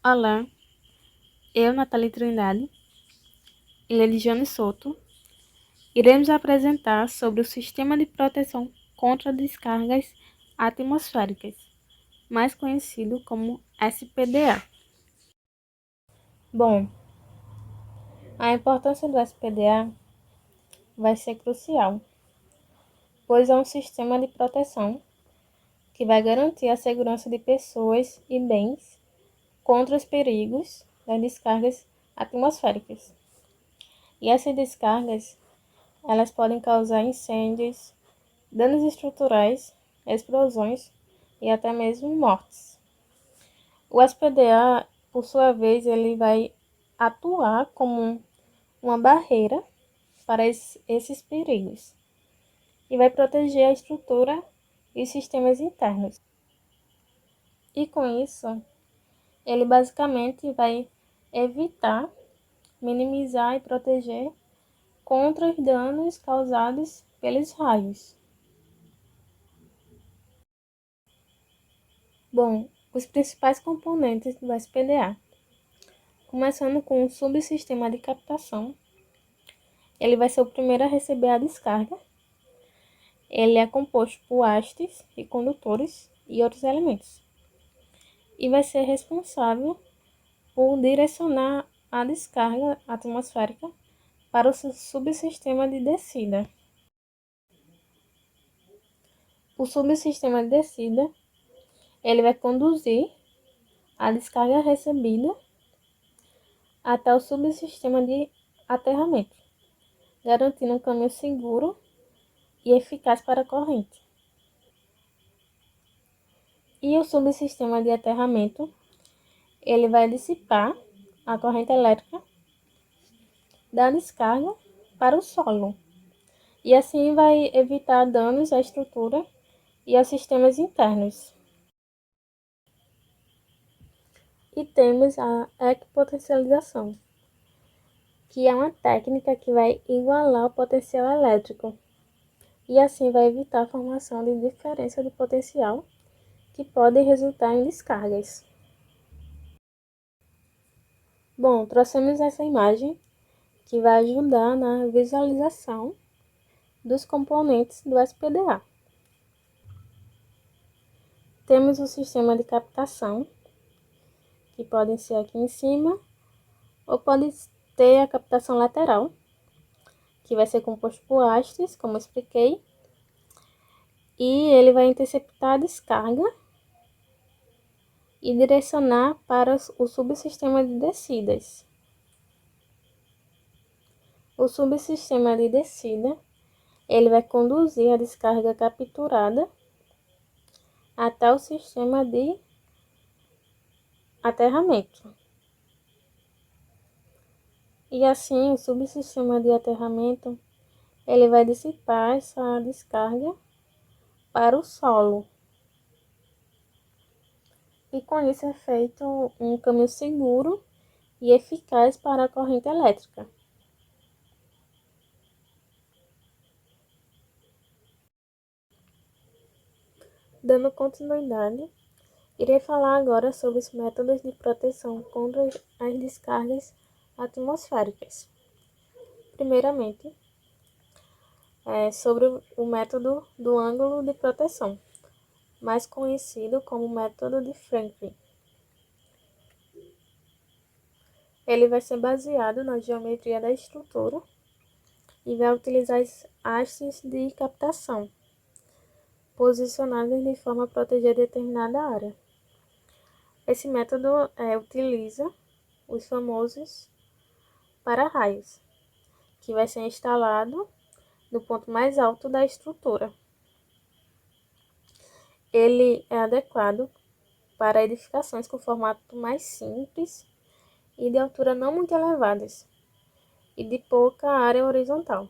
Olá, eu, Nathalie Trindade e Leliane Souto, iremos apresentar sobre o Sistema de Proteção contra Descargas Atmosféricas, mais conhecido como SPDA. Bom, a importância do SPDA vai ser crucial, pois é um sistema de proteção que vai garantir a segurança de pessoas e bens contra os perigos das descargas atmosféricas. E essas descargas, elas podem causar incêndios, danos estruturais, explosões e até mesmo mortes. O SPDA, por sua vez, ele vai atuar como uma barreira para esses perigos e vai proteger a estrutura e os sistemas internos. E com isso, ele basicamente vai evitar, minimizar e proteger contra os danos causados pelos raios. Bom, os principais componentes do SPDA, começando com o subsistema de captação, ele vai ser o primeiro a receber a descarga. Ele é composto por hastes e condutores e outros elementos, e vai ser responsável por direcionar a descarga atmosférica para o subsistema de descida. O subsistema de descida, ele vai conduzir a descarga recebida até o subsistema de aterramento, garantindo um caminho seguro e eficaz para a corrente. E o subsistema de aterramento, ele vai dissipar a corrente elétrica da descarga para o solo, e assim vai evitar danos à estrutura e aos sistemas internos. E temos a equipotencialização, que é uma técnica que vai igualar o potencial elétrico, e assim vai evitar a formação de diferença de potencial que podem resultar em descargas. Bom, trouxemos essa imagem que vai ajudar na visualização dos componentes do SPDA. Temos o sistema de captação, que podem ser aqui em cima, ou pode ter a captação lateral, que vai ser composto por hastes, como eu expliquei, e ele vai interceptar a descarga e direcionar para o subsistema de descidas. O subsistema de descida, ele vai conduzir a descarga capturada até o sistema de aterramento. E assim, o subsistema de aterramento, ele vai dissipar essa descarga para o solo. E com isso é feito um caminho seguro e eficaz para a corrente elétrica. Dando continuidade, irei falar agora sobre os métodos de proteção contra as descargas atmosféricas. Primeiramente, sobre o método do ângulo de proteção, mais conhecido como método de Franklin. Ele vai ser baseado na geometria da estrutura e vai utilizar as hastes de captação, posicionadas de forma a proteger determinada área. Esse método utiliza os famosos para-raios, que vai ser instalado no ponto mais alto da estrutura. Ele é adequado para edificações com formato mais simples e de altura não muito elevadas, e de pouca área horizontal,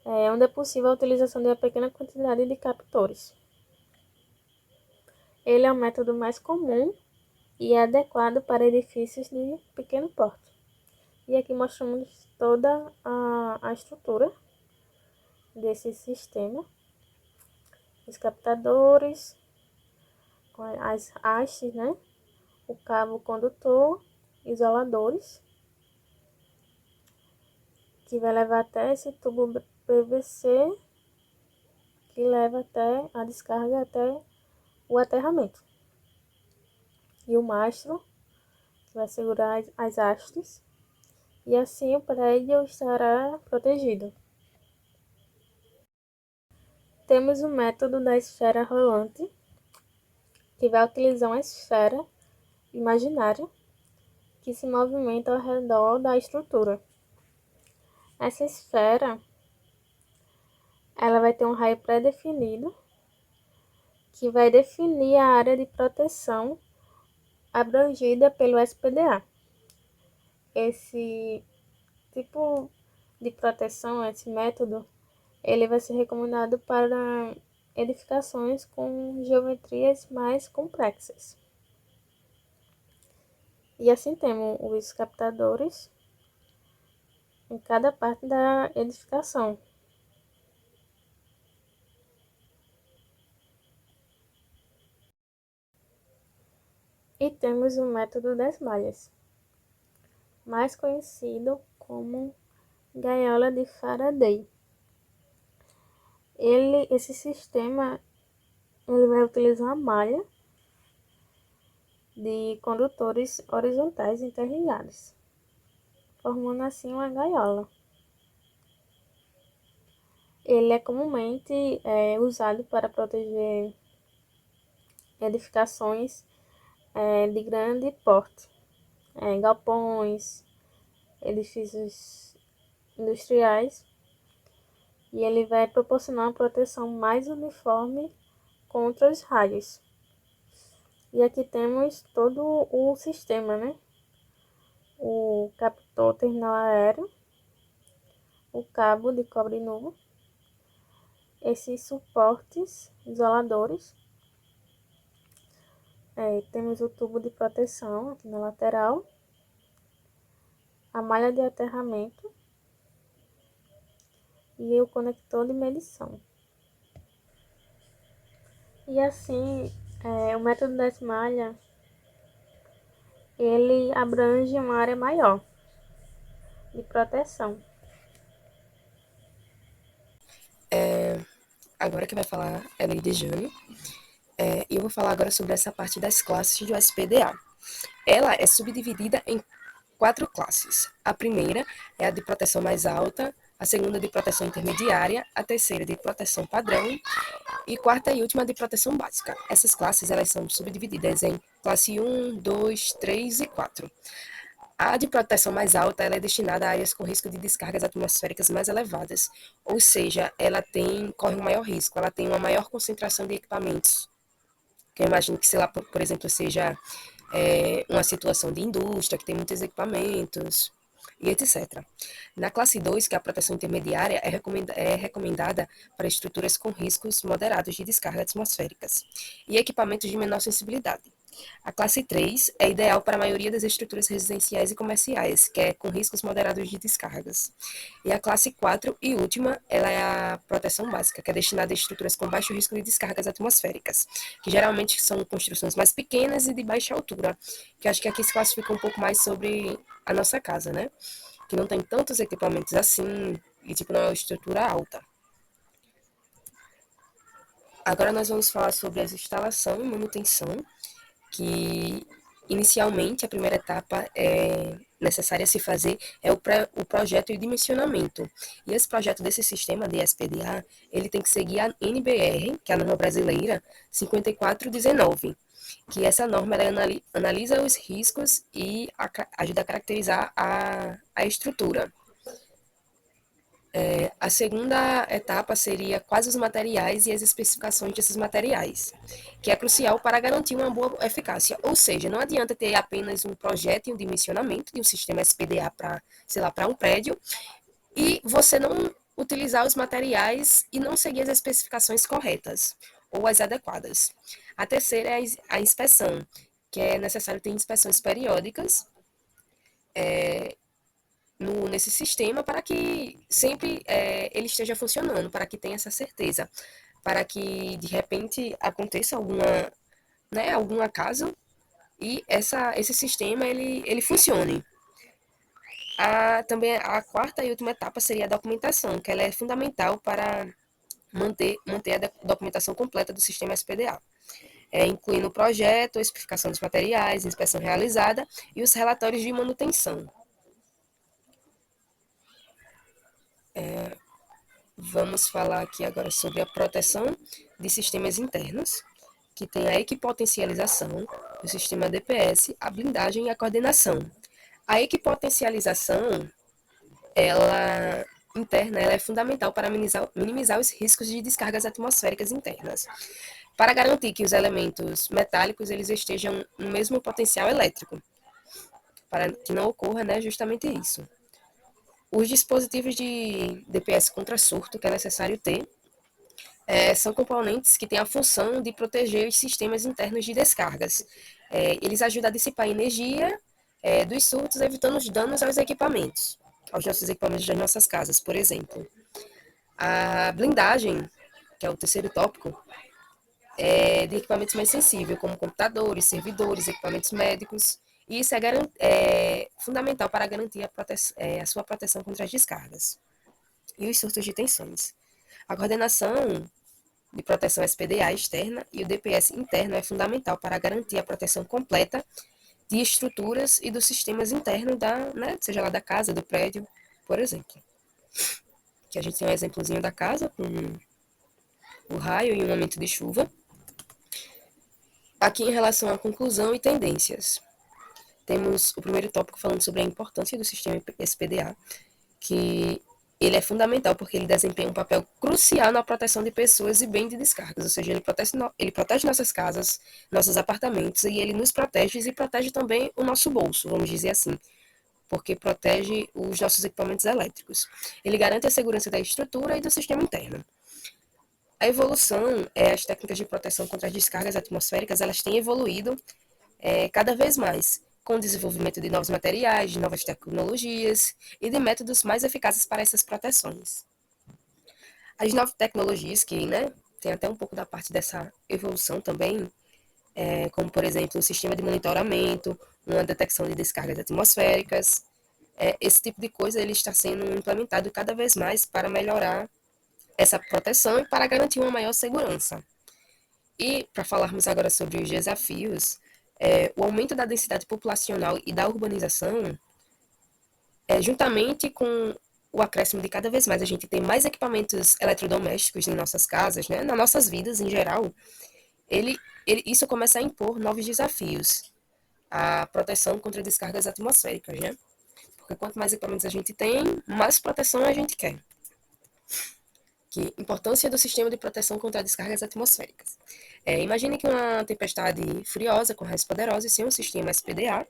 onde é possível a utilização de uma pequena quantidade de captores. Ele é o método mais comum e é adequado para edifícios de pequeno porte. E aqui mostramos toda a estrutura desse sistema, os captadores, com as hastes, o cabo condutor, isoladores, que vai levar até esse tubo PVC, que leva até a descarga até o aterramento. E o mastro, que vai segurar as hastes, e assim o prédio estará protegido. Temos o método da esfera rolante, que vai utilizar uma esfera imaginária que se movimenta ao redor da estrutura. Essa esfera, ela vai ter um raio pré-definido, que vai definir a área de proteção abrangida pelo SPDA. Esse tipo de proteção, esse método, ele vai ser recomendado para edificações com geometrias mais complexas. E assim temos os captadores em cada parte da edificação. E temos o método das malhas, mais conhecido como gaiola de Faraday. Esse sistema ele vai utilizar uma malha de condutores horizontais interligados, formando assim uma gaiola. Ele é comumente usado para proteger edificações de grande porte, galpões, edifícios industriais, e ele vai proporcionar uma proteção mais uniforme contra os raios. E aqui temos todo o sistema, né? O captor terminal aéreo, o cabo de cobre novo, esses suportes isoladores, temos o tubo de proteção aqui na lateral, a malha de aterramento e o conector de medição. E assim, o método das malhas, ele abrange uma área maior de proteção. Agora que vai falar é Lady Jane. E eu vou falar agora sobre essa parte das classes do SPDA. Ela é subdividida em 4 classes. A primeira é a de proteção mais alta, a segunda de proteção intermediária, a terceira de proteção padrão e quarta e última de proteção básica. Essas classes elas são subdivididas em classe 1, 2, 3 e 4. A de proteção mais alta ela é destinada a áreas com risco de descargas atmosféricas mais elevadas, ou seja, corre um maior risco, ela tem uma maior concentração de equipamentos, que eu imagino que, sei lá, por exemplo, seja uma situação de indústria, que tem muitos equipamentos, e etc. Na classe 2, que é a proteção intermediária, é recomendada para estruturas com riscos moderados de descargas atmosféricas e equipamentos de menor sensibilidade. A classe 3 é ideal para a maioria das estruturas residenciais e comerciais, que é com riscos moderados de descargas. E a classe 4 e última, ela é a proteção básica, que é destinada a estruturas com baixo risco de descargas atmosféricas, que geralmente são construções mais pequenas e de baixa altura, que acho que aqui se classifica um pouco mais sobre a nossa casa, né? Que não tem tantos equipamentos assim e, tipo, não é uma estrutura alta. Agora nós vamos falar sobre as instalação e manutenção, que inicialmente a primeira etapa necessária a se fazer é o projeto e o dimensionamento. E esse projeto desse sistema de SPDA, ele tem que seguir a NBR, que é a norma brasileira 5419, que essa norma ela analisa os riscos e ajuda a caracterizar a estrutura. A segunda etapa seria quais os materiais e as especificações desses materiais, que é crucial para garantir uma boa eficácia. Ou seja, não adianta ter apenas um projeto e um dimensionamento de um sistema SPDA para, sei lá, para um prédio, e você não utilizar os materiais e não seguir as especificações corretas ou as adequadas. A terceira é a inspeção, que é necessário ter inspeções periódicas nesse sistema para que sempre ele esteja funcionando, para que tenha essa certeza, para que de repente aconteça algum acaso e esse sistema ele funcione. Também a quarta e última etapa seria a documentação, que ela é fundamental para manter a documentação completa do sistema SPDA, incluindo o projeto, a especificação dos materiais, a inspeção realizada e os relatórios de manutenção. Vamos falar aqui agora sobre a proteção de sistemas internos, que tem a equipotencialização, o sistema DPS, a blindagem e a coordenação. A equipotencialização, ela interna, ela é fundamental para minimizar os riscos de descargas atmosféricas internas, para garantir que os elementos metálicos eles estejam no mesmo potencial elétrico, para que não ocorra, né, justamente isso. Os dispositivos de DPS contra surto que é necessário ter são componentes que têm a função de proteger os sistemas internos de descargas. Eles ajudam a dissipar energia dos surtos, evitando os danos aos equipamentos, aos nossos equipamentos das nossas casas, por exemplo. A blindagem, que é o terceiro tópico, de equipamentos mais sensíveis, como computadores, servidores, equipamentos médicos. E isso é fundamental para garantir a sua proteção contra as descargas e os surtos de tensões. A coordenação de proteção SPDA externa e o DPS interno é fundamental para garantir a proteção completa de estruturas e dos sistemas internos seja lá da casa, do prédio, por exemplo. Aqui a gente tem um exemplozinho da casa com o raio e um momento de chuva. Aqui em relação à conclusão e tendências, temos o primeiro tópico falando sobre a importância do sistema SPDA, que ele é fundamental porque ele desempenha um papel crucial na proteção de pessoas e bens de descargas, ou seja, ele protege nossas casas, nossos apartamentos, e ele nos protege e protege também o nosso bolso, vamos dizer assim, porque protege os nossos equipamentos elétricos. Ele garante a segurança da estrutura e do sistema interno. A evolução, as técnicas de proteção contra as descargas atmosféricas, elas têm evoluído cada vez mais, com o desenvolvimento de novos materiais, de novas tecnologias e de métodos mais eficazes para essas proteções. As novas tecnologias, que tem até um pouco da parte dessa evolução também, como, por exemplo, um sistema de monitoramento, uma detecção de descargas atmosféricas, esse tipo de coisa ele está sendo implementado cada vez mais para melhorar essa proteção e para garantir uma maior segurança. E, para falarmos agora sobre os desafios, o aumento da densidade populacional e da urbanização, juntamente com o acréscimo de cada vez mais a gente tem mais equipamentos eletrodomésticos em nossas casas, né, nas nossas vidas em geral, isso começa a impor novos desafios. A proteção contra descargas atmosféricas, né? Porque quanto mais equipamentos a gente tem, mais proteção a gente quer. Importância do sistema de proteção contra descargas atmosféricas. Imagine que uma tempestade furiosa com raios poderosos sem um sistema SPDA,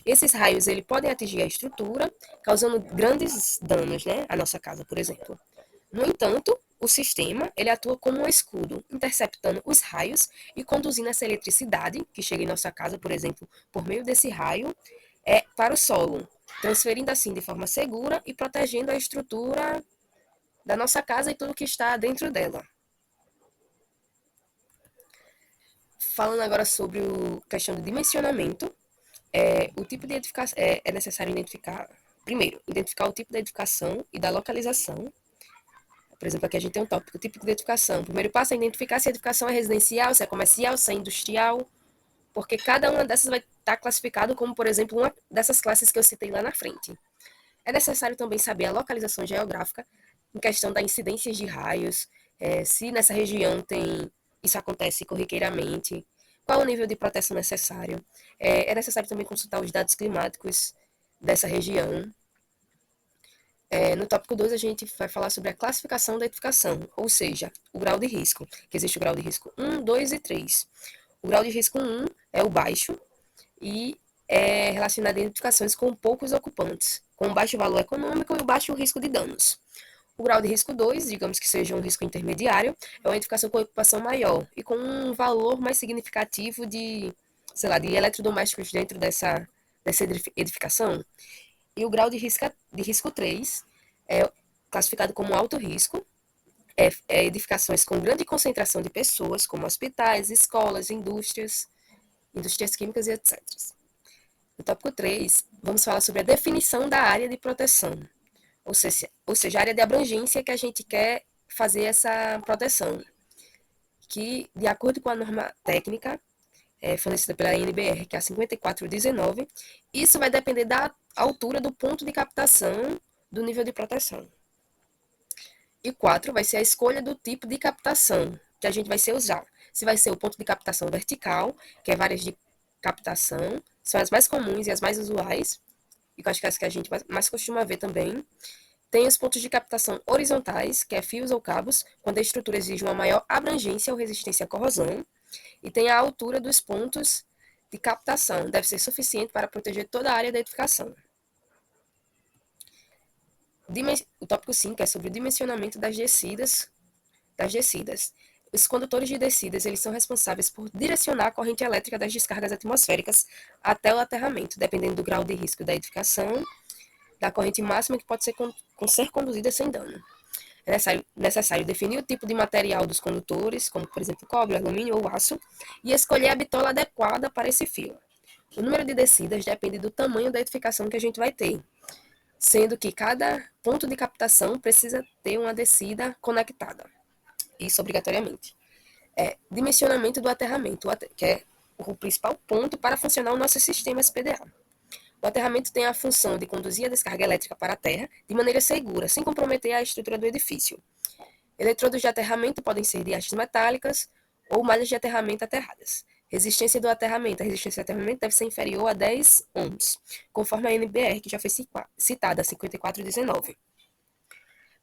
esses raios podem atingir a estrutura, causando grandes danos, né, à nossa casa, por exemplo. No entanto, o sistema ele atua como um escudo, interceptando os raios e conduzindo essa eletricidade que chega em nossa casa, por exemplo, por meio desse raio, para o solo, transferindo assim de forma segura e protegendo a estrutura da nossa casa e tudo que está dentro dela. Falando agora sobre a questão do dimensionamento, o tipo de edificação é necessário identificar o tipo da edificação e da localização. Por exemplo, aqui a gente tem um tópico, tipo de edificação. O primeiro passo é identificar se a edificação é residencial, se é comercial, se é industrial, porque cada uma dessas vai estar classificado como, por exemplo, uma dessas classes que eu citei lá na frente. É necessário também saber a localização geográfica em questão da incidência de raios, se nessa região isso acontece corriqueiramente, qual o nível de proteção necessário. É necessário também consultar os dados climáticos dessa região. No tópico 2, a gente vai falar sobre a classificação da edificação, ou seja, o grau de risco, que existe o grau de risco 1, 2 e 3. O grau de risco 1 é o baixo e é relacionado a edificações com poucos ocupantes, com baixo valor econômico e baixo risco de danos. O grau de risco 2, digamos que seja um risco intermediário, é uma edificação com ocupação maior e com um valor mais significativo de eletrodomésticos dentro dessa edificação. E o grau de risco 3 é classificado como alto risco, edificações com grande concentração de pessoas, como hospitais, escolas, indústrias. indústrias químicas e etc. No tópico 3, vamos falar sobre a definição da área de proteção, ou seja, a área de abrangência que a gente quer fazer essa proteção, que, de acordo com a norma técnica fornecida pela NBR, que é a 5419, isso vai depender da altura do ponto de captação do nível de proteção. E 4 vai ser a escolha do tipo de captação que a gente vai usar. Se vai ser o ponto de captação vertical, que é várias de captação, são as mais comuns e as mais usuais, e que eu acho que é as que a gente mais costuma ver também. Tem os pontos de captação horizontais, que é fios ou cabos, quando a estrutura exige uma maior abrangência ou resistência à corrosão. E tem a altura dos pontos de captação, deve ser suficiente para proteger toda a área da edificação. O tópico 5 é sobre o dimensionamento das descidas. Os condutores de descidas eles são responsáveis por direcionar a corrente elétrica das descargas atmosféricas até o aterramento, dependendo do grau de risco da edificação, da corrente máxima que pode ser conduzida sem dano. É necessário definir o tipo de material dos condutores, como por exemplo cobre, alumínio ou aço, e escolher a bitola adequada para esse fio. O número de descidas depende do tamanho da edificação que a gente vai ter, sendo que cada ponto de captação precisa ter uma descida conectada. Isso obrigatoriamente. Dimensionamento do aterramento, que é o principal ponto para funcionar o nosso sistema SPDA. O aterramento tem a função de conduzir a descarga elétrica para a terra de maneira segura, sem comprometer a estrutura do edifício. Eletrodos de aterramento podem ser de hastes metálicas ou malhas de aterramento aterradas. Resistência do aterramento. A resistência do aterramento deve ser inferior a 10 ohms, conforme a NBR, que já foi citada, 5419.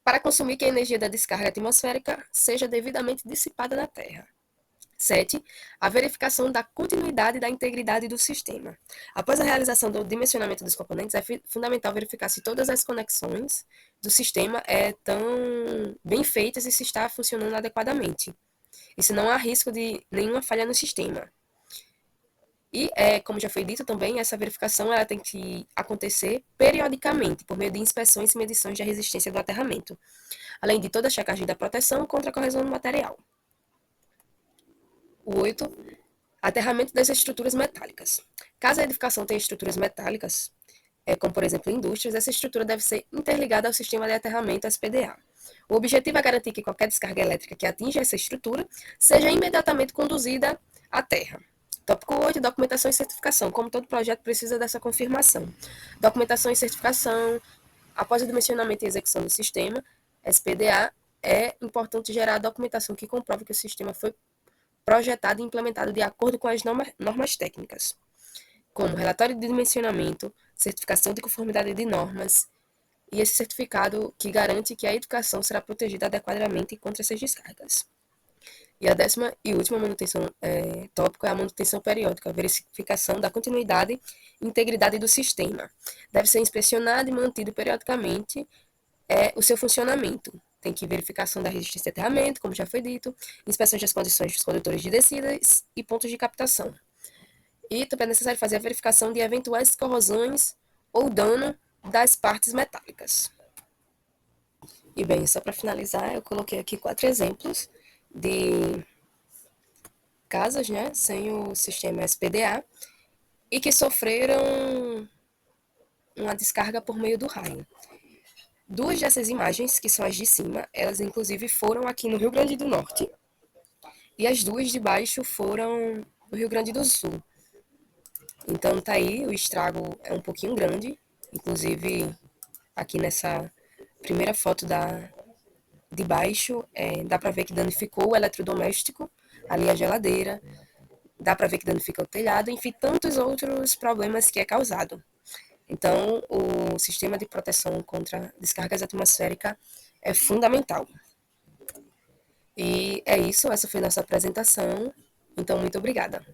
Para consumir que a energia da descarga atmosférica seja devidamente dissipada na terra. 7. A verificação da continuidade e da integridade do sistema. Após a realização do dimensionamento dos componentes, é fundamental verificar se todas as conexões do sistema estão bem feitas e se está funcionando adequadamente. E se não há risco de nenhuma falha no sistema. E, como já foi dito também, essa verificação ela tem que acontecer periodicamente, por meio de inspeções e medições de resistência do aterramento, além de toda a checagem da proteção contra a corrosão do material. O 8. Aterramento das estruturas metálicas. Caso a edificação tenha estruturas metálicas, como por exemplo indústrias, essa estrutura deve ser interligada ao sistema de aterramento SPDA. O objetivo é garantir que qualquer descarga elétrica que atinja essa estrutura seja imediatamente conduzida à terra. Tópico 8, documentação e certificação. Como todo projeto precisa dessa confirmação. Documentação e certificação. Após o dimensionamento e execução do sistema, SPDA, é importante gerar a documentação que comprove que o sistema foi projetado e implementado de acordo com as normas técnicas, como relatório de dimensionamento, certificação de conformidade de normas, e esse certificado que garante que a edificação será protegida adequadamente contra essas descargas. E a 10ª e última tópico é a manutenção periódica, a verificação da continuidade e integridade do sistema. Deve ser inspecionado e mantido periodicamente o seu funcionamento. Tem que verificação da resistência de aterramento, como já foi dito, inspeções das condições dos condutores de descidas e pontos de captação. E também é necessário fazer a verificação de eventuais corrosões ou dano das partes metálicas. E bem, só para finalizar, eu coloquei aqui 4 exemplos de casas, né, sem o sistema SPDA e que sofreram uma descarga por meio do raio. 2 dessas imagens, que são as de cima, elas inclusive foram aqui no Rio Grande do Norte, e as 2 de baixo foram no Rio Grande do Sul. Então tá aí, o estrago é um pouquinho grande, inclusive aqui nessa primeira foto de baixo, dá para ver que danificou o eletrodoméstico, ali a geladeira, dá para ver que danificou o telhado, enfim, tantos outros problemas que é causado. Então, o sistema de proteção contra descargas atmosféricas é fundamental. E é isso, essa foi nossa apresentação. Então, muito obrigada.